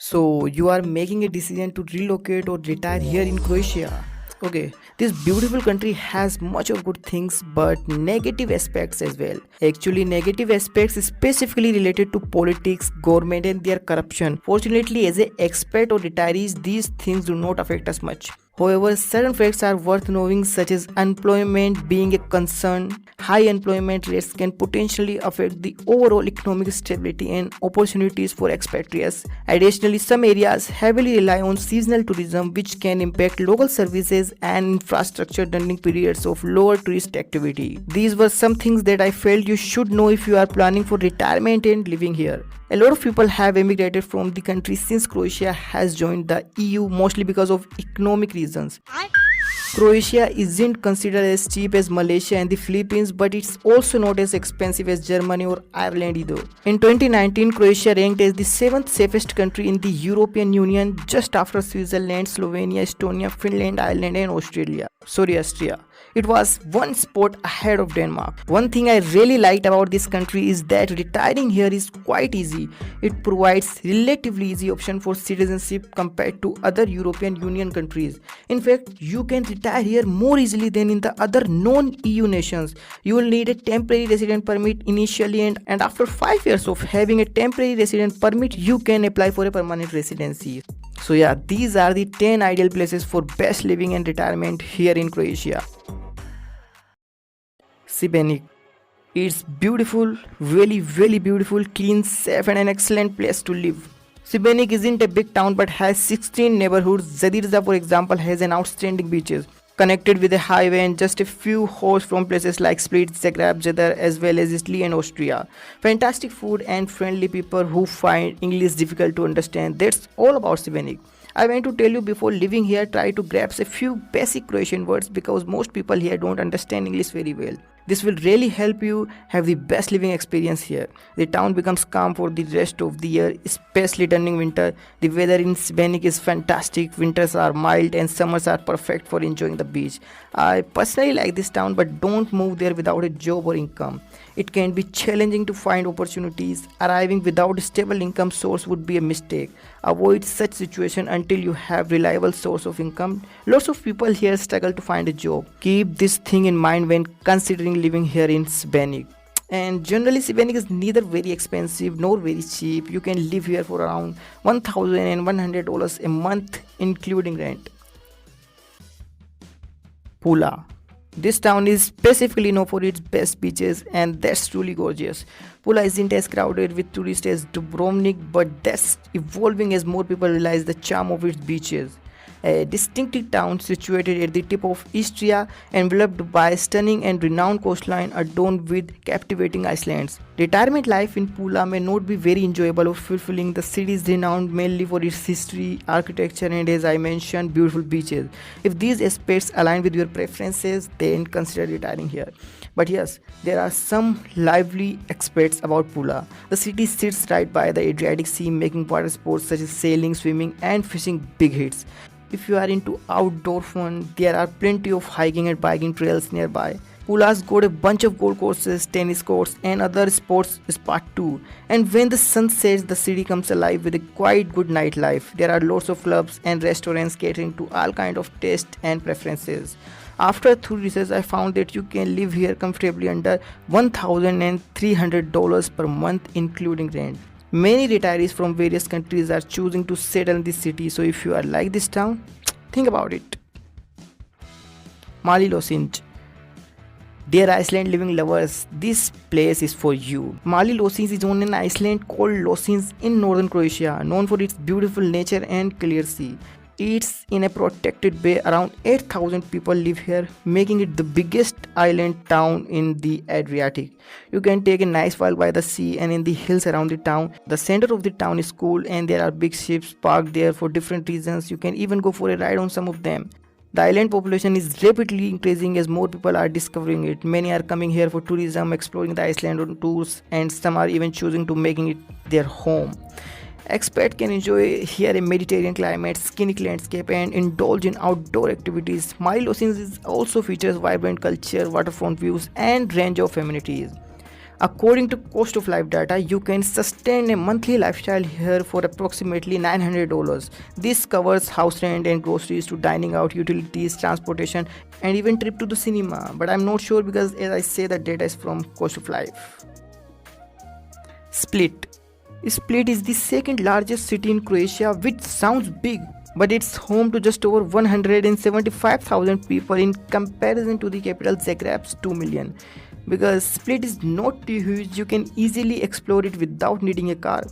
So you are making a decision to relocate or retire here in Croatia. Okay, this beautiful country has much of good things but negative aspects as well. Actually, negative aspects specifically related to politics, government and their corruption. Fortunately, as an expat or retirees, these things do not affect us much. However, certain facts are worth knowing, such as unemployment being a concern. High unemployment rates can potentially affect the overall economic stability and opportunities for expatriates. Additionally, some areas heavily rely on seasonal tourism, which can impact local services and infrastructure during periods of lower tourist activity. These were some things that I felt you should know if you are planning for retirement and living here. A lot of people have emigrated from the country since Croatia has joined the EU, mostly because of economic reasons. Croatia isn't considered as cheap as Malaysia and the Philippines, but it's also not as expensive as Germany or Ireland either. In 2019, Croatia ranked as the 7th safest country in the European Union, just after Switzerland, Slovenia, Estonia, Finland, Ireland and Austria. It was one spot ahead of Denmark. One thing I really liked about this country is that retiring here is quite easy. It provides relatively easy option for citizenship compared to other European Union countries. In fact, you can retire here more easily than in the other non-EU nations. You will need a temporary resident permit initially, and after 5 years of having a temporary resident permit, you can apply for a permanent residency. So yeah, these are the 10 ideal places for best living and retirement here in Croatia. Šibenik. It's beautiful, really beautiful, clean, safe and an excellent place to live. Šibenik isn't a big town but has 16 neighborhoods. Zadirza, for example, has an outstanding beaches, connected with a highway and just a few hours from places like Split, Zagreb, Zadar as well as Italy and Austria. Fantastic food and friendly people who find English difficult to understand. That's all about Šibenik. I want to tell you, before living here, try to grasp a few basic Croatian words because most people here don't understand English very well. This will really help you have the best living experience here. The town becomes calm for the rest of the year, especially during winter. The weather in Šibenik is fantastic. Winters are mild and summers are perfect for enjoying the beach. I personally like this town, but don't move there without a job or income. It can be challenging to find opportunities. Arriving without a stable income source would be a mistake. Avoid such situation until you have reliable source of income. Lots of people here struggle to find a job. Keep this thing in mind when considering living here in Šibenik. And generally, Šibenik is neither very expensive nor very cheap. You can live here for around $1,100 a month, including rent. Pula. This town is specifically known for its best beaches, and that's truly gorgeous. Pula isn't as crowded with tourists as Dubrovnik, but that's evolving as more people realize the charm of its beaches. A distinctive town situated at the tip of Istria, enveloped by a stunning and renowned coastline adorned with captivating islands. Retirement life in Pula may not be very enjoyable or fulfilling. The city is renowned mainly for its history, architecture and, as I mentioned, beautiful beaches. If these aspects align with your preferences, then consider retiring here. But yes, there are some lively aspects about Pula. The city sits right by the Adriatic Sea, making water sports such as sailing, swimming and fishing big hits. If you are into outdoor fun, there are plenty of hiking and biking trails nearby. Pula's got a bunch of golf courses, tennis courts and other sports spots too. And when the sun sets, the city comes alive with a quite good nightlife. There are lots of clubs and restaurants catering to all kinds of tastes and preferences. After thorough research, I found that you can live here comfortably under $1,300 per month, including rent. Many retirees from various countries are choosing to settle in this city, so if you are like this town, think about it. Mali Losinj. Dear Iceland living lovers, this place is for you. Mali Losinj is on an island called Losinj in northern Croatia, known for its beautiful nature and clear sea. It's in a protected bay. Around 8,000 people live here, making it the biggest island town in the Adriatic. You can take a nice walk by the sea and in the hills around the town. The center of the town is cool and there are big ships parked there for different reasons. You can even go for a ride on some of them. The island population is rapidly increasing as more people are discovering it. Many are coming here for tourism, exploring the island on tours, and some are even choosing to making it their home. Expats can enjoy here a Mediterranean climate, scenic landscape and indulge in outdoor activities. Mali Losinj also features vibrant culture, waterfront views and range of amenities. According to cost of life data, you can sustain a monthly lifestyle here for approximately $900. This covers house rent and groceries to dining out, utilities, transportation, and even trip to the cinema. But I'm not sure because as I say the data is from cost of life. Split. Split is the second largest city in Croatia, which sounds big, but it's home to just over 175,000 people in comparison to the capital Zagreb's 2 million. Because Split is not too huge, you can easily explore it without needing a car.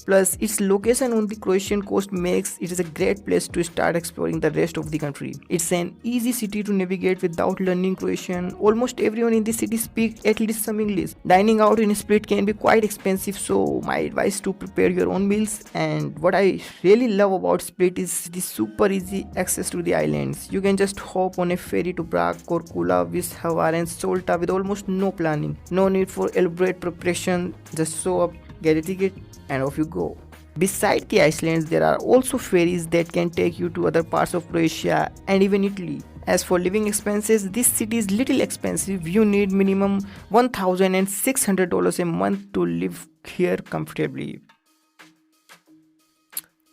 Plus, its location on the Croatian coast makes it a great place to start exploring the rest of the country. It's an easy city to navigate without learning Croatian. Almost everyone in the city speaks at least some English. Dining out in Split can be quite expensive, so my advice to prepare your own meals. And what I really love about Split is the super easy access to the islands. You can just hop on a ferry to Prague, Korčula, Vis-Hvar and Solta with almost no planning. No need for elaborate preparation, just show up, get a ticket, and off you go. Beside the islands, there are also ferries that can take you to other parts of Croatia and even Italy. As for living expenses, this city is little expensive. You need minimum $1,600 a month to live here comfortably.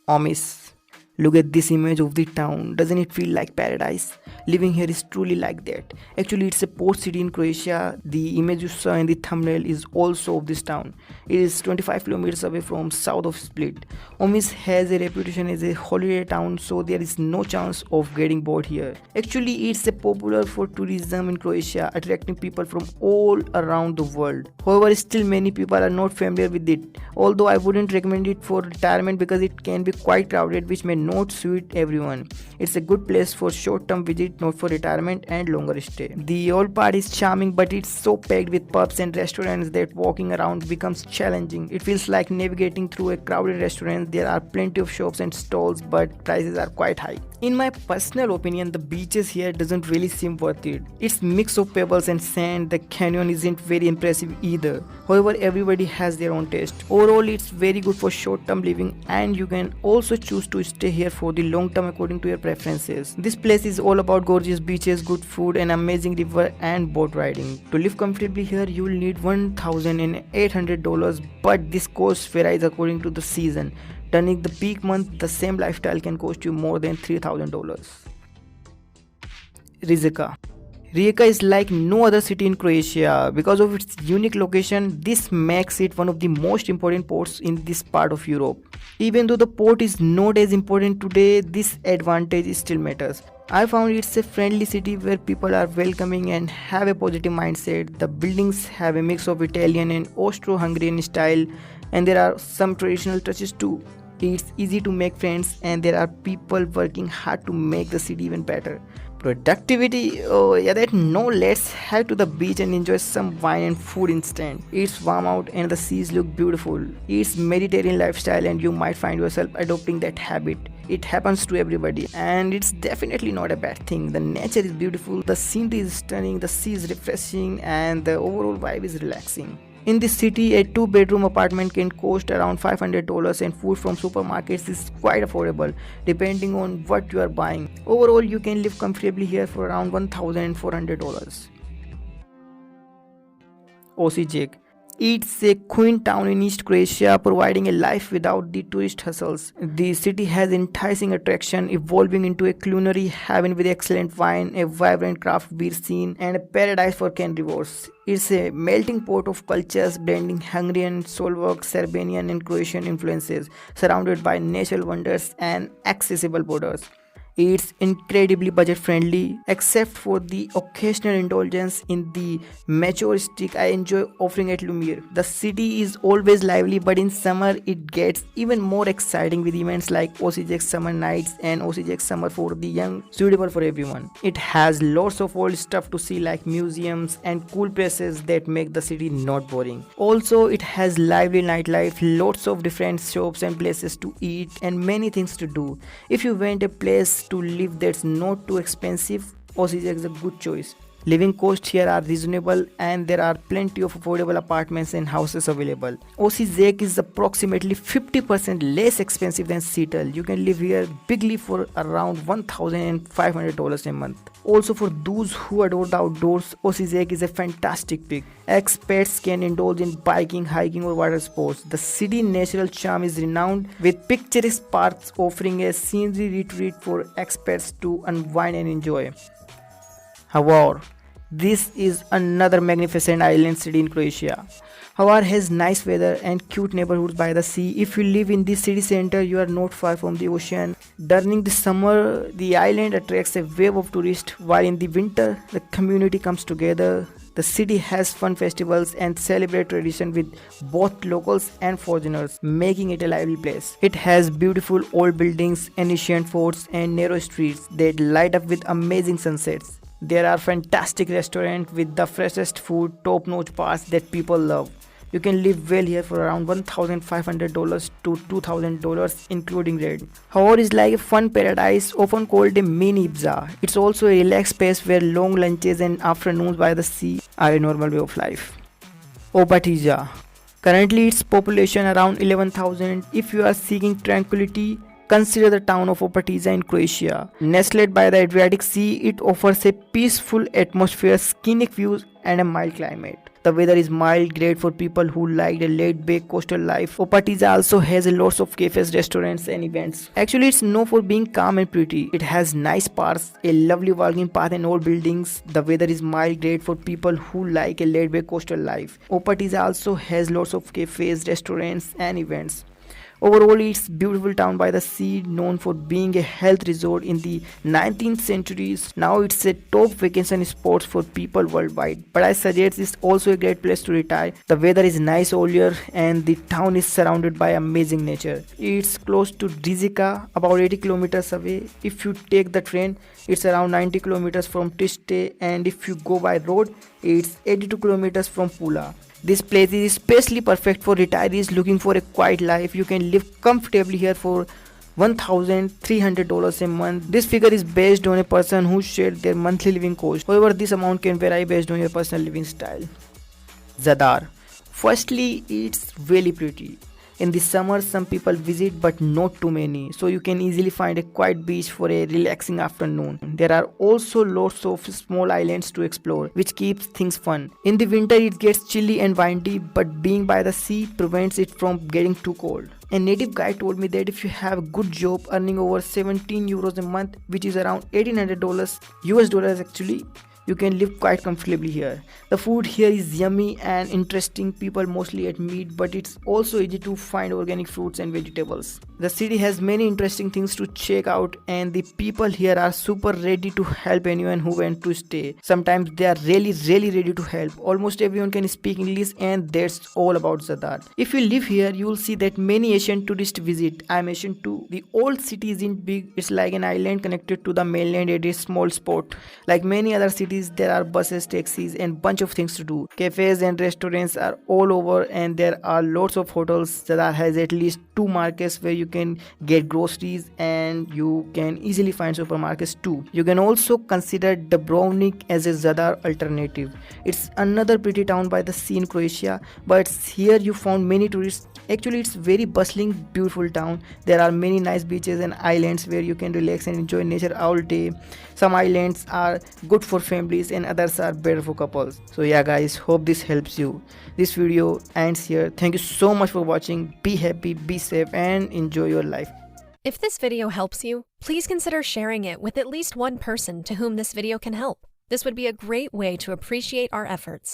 Omis. Look at this image of the town. Doesn't it feel like paradise? Living here is truly like that. Actually, it's a port city in Croatia. The image you saw in the thumbnail is also of this town. It is 25 kilometers away from south of Split. Omis has a reputation as a holiday town, so there is no chance of getting bored here. Actually, it's a popular for tourism in Croatia, attracting people from all around the world. However, still many people are not familiar with it. Although I wouldn't recommend it for retirement because it can be quite crowded, which may not suit everyone. It's a good place for short-term visit, not for retirement and longer stay. The old part is charming, but it's so packed with pubs and restaurants that walking around becomes challenging. It feels like navigating through a crowded restaurant. There are plenty of shops and stalls, but prices are quite high. In my personal opinion, the beaches here doesn't really seem worth it. It's mix of pebbles and sand. The canyon isn't very impressive either. However, everybody has their own taste. Overall, it's very good for short-term living, and you can also choose to stay here for the long term according to your preferences. This place is all about gorgeous beaches, good food, and amazing river and boat riding. To live comfortably here, you'll need $1,800, but this cost varies according to the season. During the peak month, the same lifestyle can cost you more than $3,000. Rijeka. Rijeka is like no other city in Croatia. Because of its unique location, this makes it one of the most important ports in this part of Europe. Even though the port is not as important today, this advantage still matters. I found it's a friendly city where people are welcoming and have a positive mindset. The buildings have a mix of Italian and Austro-Hungarian style, and there are some traditional touches too. It's easy to make friends, and there are people working hard to make the city even better. Productivity, oh yeah, that no, let's head to the beach and enjoy some wine and food instant. It's warm out and the seas look beautiful. It's Mediterranean lifestyle and you might find yourself adopting that habit. It happens to everybody and it's definitely not a bad thing. The nature is beautiful, the scenery is stunning, the sea is refreshing, and the overall vibe is relaxing. In this city, a 2-bedroom apartment can cost around $500 and food from supermarkets is quite affordable depending on what you are buying. Overall, you can live comfortably here for around $1,400. Osijek. It's a quaint town in East Croatia, providing a life without the tourist hustles. The city has enticing attraction, evolving into a culinary haven with excellent wine, a vibrant craft beer scene, and a paradise for carnivores. It's a melting pot of cultures blending Hungarian, Slovak, Serbian, and Croatian influences, surrounded by natural wonders and accessible borders. It's incredibly budget friendly, except for the occasional indulgence in the majoristic I enjoy offering at Lumiere. The city is always lively, but in summer it gets even more exciting with events like Osijek Summer Nights and Osijek Summer for the Young, suitable for everyone. It has lots of old stuff to see like museums and cool places that make the city not boring. Also, it has lively nightlife, lots of different shops and places to eat, and many things to do. If you want a place to live that's not too expensive, Osijek is a good choice. Living costs here are reasonable and there are plenty of affordable apartments and houses available. Osijek is approximately 50% less expensive than Seattle. You can live here bigly for around $1,500 a month. Also, for those who adore the outdoors, Osijek is a fantastic pick. Expats can indulge in biking, hiking or water sports. The city's natural charm is renowned, with picturesque parks offering a scenery retreat for expats to unwind and enjoy. Hvar. This is another magnificent island city in Croatia. Hvar has nice weather and cute neighborhoods by the sea. If you live in the city center, you are not far from the ocean. During the summer, the island attracts a wave of tourists, while in the winter, the community comes together. The city has fun festivals and celebrate tradition with both locals and foreigners, making it a lively place. It has beautiful old buildings, ancient forts, and narrow streets that light up with amazing sunsets. There are fantastic restaurants with the freshest food, top-notch bars that people love. You can live well here for around $1,500 to $2,000 including rent. However, it's like a fun paradise, often called a mini Ibiza. It's also a relaxed space where long lunches and afternoons by the sea are a normal way of life. Opatija. Currently its population around 11,000. If you are seeking tranquility, consider the town of Opatija in Croatia. Nestled by the Adriatic Sea, it offers a peaceful atmosphere, scenic views and a mild climate. The weather is mild, great for people who like a laid-back coastal life. Opatija also has lots of cafes, restaurants and events. Actually, it's known for being calm and pretty. It has nice parks, a lovely walking path and old buildings. The weather is mild, great for people who like a laid-back coastal life. Opatija also has lots of cafes, restaurants and events. Overall, it's a beautiful town by the sea, known for being a health resort in the 19th century. Now it's a top vacation spot for people worldwide. But I suggest it's also a great place to retire. The weather is nice all year and the town is surrounded by amazing nature. It's close to Rijeka, about 80 kilometers away. If you take the train, it's around 90 kilometers from Tiste, and if you go by road, it's 82 kilometers from Pula. This place is especially perfect for retirees looking for a quiet life. You can live comfortably here for $1,300 a month. This figure is based on a person who shared their monthly living cost. However, this amount can vary based on your personal living style. Zadar. Firstly, it's really pretty. In the summer, some people visit, but not too many, so you can easily find a quiet beach for a relaxing afternoon. There are also lots of small islands to explore, which keeps things fun. In the winter, it gets chilly and windy, but being by the sea prevents it from getting too cold. A native guy told me that if you have a good job earning over 17 euros a month, which is around $1,800 US dollars actually, you can live quite comfortably here. The food here is yummy and interesting. People mostly eat meat, but it's also easy to find organic fruits and vegetables. The city has many interesting things to check out, and the people here are super ready to help anyone who wants to stay. Sometimes they are really ready to help. Almost everyone can speak English, and that's all about Zadar. If you live here, you will see that many Asian tourists visit. I'm Asian too. The old city isn't big. It's like an island connected to the mainland at a small spot. Like many other cities, there are buses, taxis and bunch of things to do. Cafes and restaurants are all over, and there are lots of hotels. Zadar has at least 2 markets where you can get groceries, and you can easily find supermarkets too. You can also consider Dubrovnik as a Zadar alternative. It's another pretty town by the sea in Croatia, but here you found many tourists. Actually, it's very bustling, beautiful town. There are many nice beaches and islands where you can relax and enjoy nature all day. Some islands are good for families and others are better for couples. So yeah guys, hope this helps you. This video ends here. Thank you so much for watching. Be happy, be safe and enjoy your life. If this video helps you, please consider sharing it with at least one person to whom this video can help. This would be a great way to appreciate our efforts.